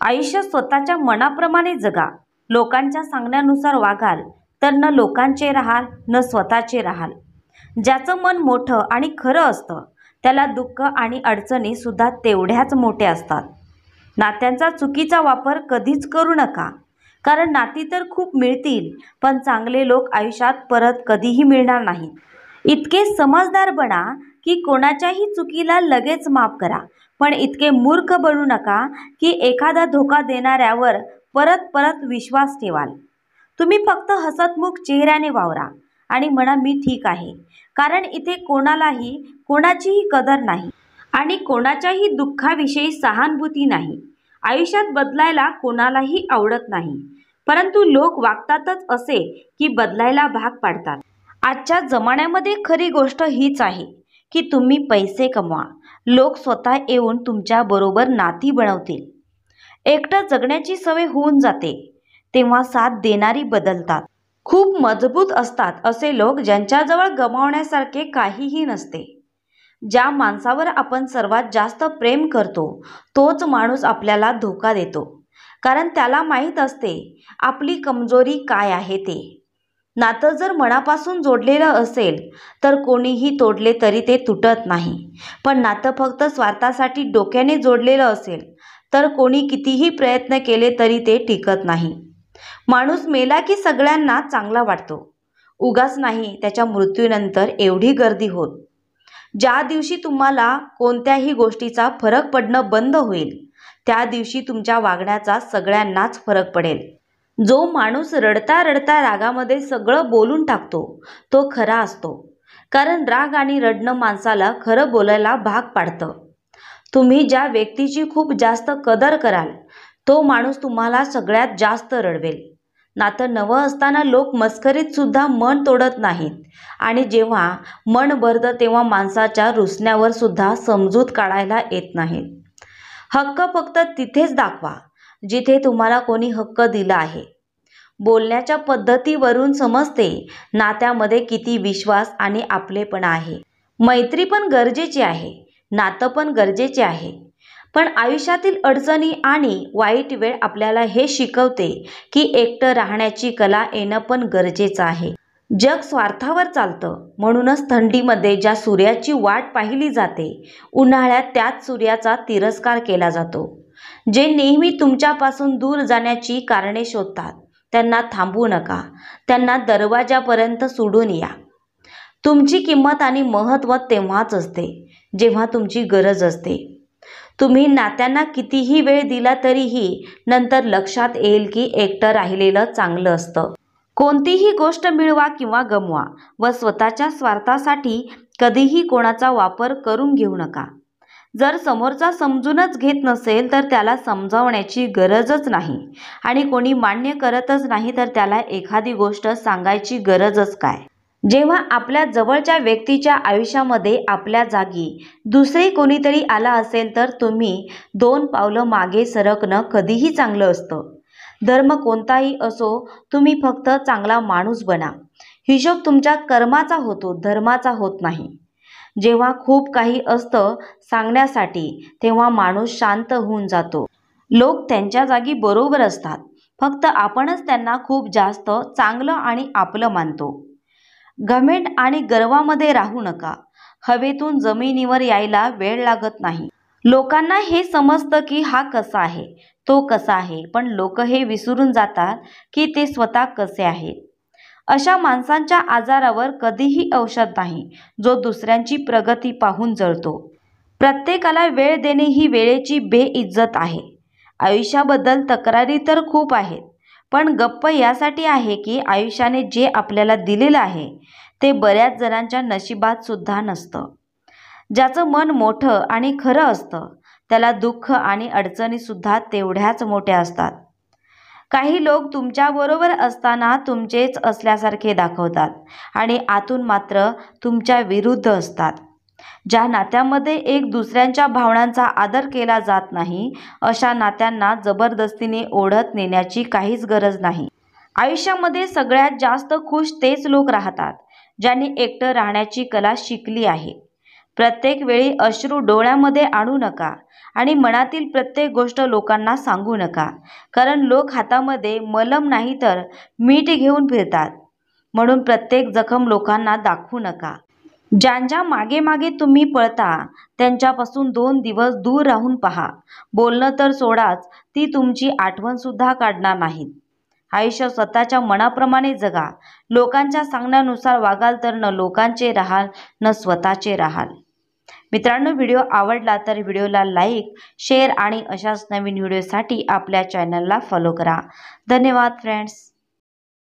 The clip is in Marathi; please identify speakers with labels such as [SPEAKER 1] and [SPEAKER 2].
[SPEAKER 1] आयुष्य स्वतःच्या मनाप्रमाणे जगा. लोकांच्या सांगण्यानुसार वागाल तर न लोकांचे राहाल न स्वतःचे राहाल. ज्याचं मन मोठं आणि खरं असतं त्याला दुःख आणि अडचणी सुद्धा तेवढ्याच मोठ्या असतात. नात्यांचा चुकीचा वापर कधीच करू नका, कारण नाती तर खूप मिळतील पण चांगले लोक आयुष्यात परत कधीही मिळणार नाहीत. इतके समजदार बना की कोणाच्याही चुकीला लगेच माफ करा, पण इतके मूर्ख बनू नका की एखादा धोका देणाऱ्यावर परत परत विश्वास ठेवाल. तुम्ही फक्त हसतमुख चेहऱ्याने वावरा आणि म्हणा मी ठीक आहे, कारण इथे कोणालाही कोणाचीही कदर नाही आणि कोणाच्याही दुःखाविषयी सहानुभूती नाही. आयुष्यात बदलायला कोणालाही आवडत नाही, परंतु लोक वागतातच असे की बदलायला भाग पाडतात. आजच्या जमान्यामध्ये खरी गोष्ट हीच आहे की तुम्ही पैसे कमवा, लोक स्वतः येऊन तुमच्या बरोबर नाती बनवतील. एकटं जगण्याची सवय होऊन जाते तेव्हा साथ देणारी बदलतात. खूप मजबूत असतात असे लोक ज्यांच्याजवळ गमावण्यासारखे काहीही नसते. ज्या माणसावर आपण सर्वात जास्त प्रेम करतो तोच माणूस आपल्याला धोका देतो, कारण त्याला माहीत असते आपली कमजोरी काय आहे ते. नातं जर मनापासून जोडलेलं असेल तर कोणीही तोडले तरी ते तुटत नाही, पण नातं फक्त स्वार्थासाठी डोक्याने जोडलेलं असेल तर कोणी कितीही प्रयत्न केले तरी ते टिकत नाही. माणूस मेला की सगळ्यांना चांगला वाटतो, उगाच नाही त्याच्या मृत्यूनंतर एवढी गर्दी होत. ज्या दिवशी तुम्हाला कोणत्याही गोष्टीचा फरक पडणं बंद होईल त्या दिवशी तुमच्या वागण्याचा सगळ्यांनाच फरक पडेल. जो माणूस रडता रडता रागामध्ये सगळं बोलून टाकतो तो खरा असतो, कारण राग आणि रडणं माणसाला खरं बोलायला भाग पाडतं. तुम्ही ज्या व्यक्तीची खूप जास्त कदर कराल तो माणूस तुम्हाला सगळ्यात जास्त रडवेल. नातं नवं असताना लोक मस्करीत सुद्धा मन तोडत नाहीत आणि जेव्हा मन भरतं तेव्हा माणसाच्या रुसण्यावर सुद्धा समजूत काढायला येत नाहीत. हक्क फक्त तिथेच दाखवा जिथे तुम्हाला कोणी हक्क दिला आहे. बोलण्याच्या पद्धतीवरून समजते नात्यामध्ये किती विश्वास आणि आपलेपणा आहे. मैत्री पण गरजेची आहे, नातं पण गरजेचे आहे, पण आयुष्यातील अडचणी आणि वाईट वेळ आपल्याला हे शिकवते की एकटं राहण्याची कला येणं पण गरजेचं आहे. जग स्वार्थावर चालतं, म्हणूनच थंडीमध्ये ज्या सूर्याची वाट पाहिली जाते उन्हाळ्यात त्याच सूर्याचा तिरस्कार केला जातो. जे नेहमी तुमच्यापासून दूर जाण्याची कारणे शोधतात त्यांना थांबवू नका, त्यांना दरवाजापर्यंत सोडून या. तुमची किंमत आणि महत्त्व तेव्हाच असते जेव्हा तुमची गरज असते. तुम्ही नात्यांना कितीही वेळ दिला तरीही नंतर लक्षात येईल की एकटं राहिलेलं चांगलं असतं. कोणतीही गोष्ट मिळवा किंवा गमवा व स्वतःच्या स्वार्थासाठी कधीही कोणाचा वापर करून घेऊ नका. जर समोरचा समजूनच घेत नसेल तर त्याला समजावण्याची गरजच नाही आणि कोणी मान्य करतच नाही तर त्याला एखादी गोष्ट सांगायची गरजच काय. जेव्हा आपल्या जवळच्या व्यक्तीच्या आयुष्यामध्ये आपल्या जागी दुसरे कोणीतरी आला असेल तर तुम्ही 2 पावलं मागे सरकणं कधीही चांगलं असतं. धर्म कोणताही असो, तुम्ही फक्त चांगला माणूस बना. हिशोब तुमच्या कर्माचा होतो, धर्माचा होत नाही. जेव्हा खूप काही असतं सांगण्यासाठी तेव्हा माणूस शांत होऊन जातो. लोक त्यांच्या जागी बरोबर असतात, फक्त आपणच त्यांना खूप जास्त चांगलं आणि आपलं मानतो. घमेंड आणि गर्वामध्ये राहू नका. हवेतून जमिनीवर यायला वेळ लागत नाही. लोकांना हे समजतं की हा कसा आहे, तो कसा आहे, पण लोक हे विसरून जातात की ते स्वतः कसे आहेत. अशा माणसांच्या आजारावर कधीही औषध नाही जो दुसऱ्यांची प्रगती पाहून जळतो. प्रत्येकाला वेळ देणे ही वेळेची बेइज्जत आहे. आयुष्याबद्दल तक्रारी तर खूप आहेत, पण गप्प यासाठी आहे की आयुष्याने जे आपल्याला दिलेलं आहे ते बऱ्याच जणांच्या नशिबात सुद्धा नसतं. ज्याचं मन मोठं आणि खरं असतं त्याला दुःख आणि अडचणी सुद्धा तेवढ्याच मोठ्या असतात. काही लोक तुमच्याबरोबर असताना तुमचेच असल्यासारखे दाखवतात आणि आतून मात्र तुमच्या विरुद्ध असतात. ज्या नात्यामध्ये एक दुसऱ्यांच्या भावनांचा आदर केला जात नाही अशा नात्यांना जबरदस्तीने ओढत नेण्याची काहीच गरज नाही. आयुष्यामध्ये सगळ्यात जास्त खुश तेच लोक राहतात ज्यांनी एकटं राहण्याची कला शिकली आहे. प्रत्येक वेळी अश्रू डोळ्यामध्ये आणू नका आणि मनातील प्रत्येक गोष्ट लोकांना सांगू नका, कारण लोक हातामध्ये मलम नाही तर मीठ घेऊन फिरतात. म्हणून प्रत्येक जखम लोकांना दाखवू नका. ज्यांच्या मागे मागे तुम्ही पळता त्यांच्यापासून 2 दिवस दूर राहून पहा. बोलणं तर सोडाच, ती तुमची आठवण सुद्धा काढणार नाहीत. आयुष्य स्वतःच्या मनाप्रमाणे जगा. लोकांच्या सांगण्यानुसार वागाल तर न लोकांचे राहाल न स्वतःचे राहाल. मित्रांनो, व्हिडिओ आवडला तर व्हिडिओला लाईक, शेअर आणि अशाच नवीन व्हिडिओसाठी आपल्या चॅनलला फॉलो करा. धन्यवाद फ्रेंड्स.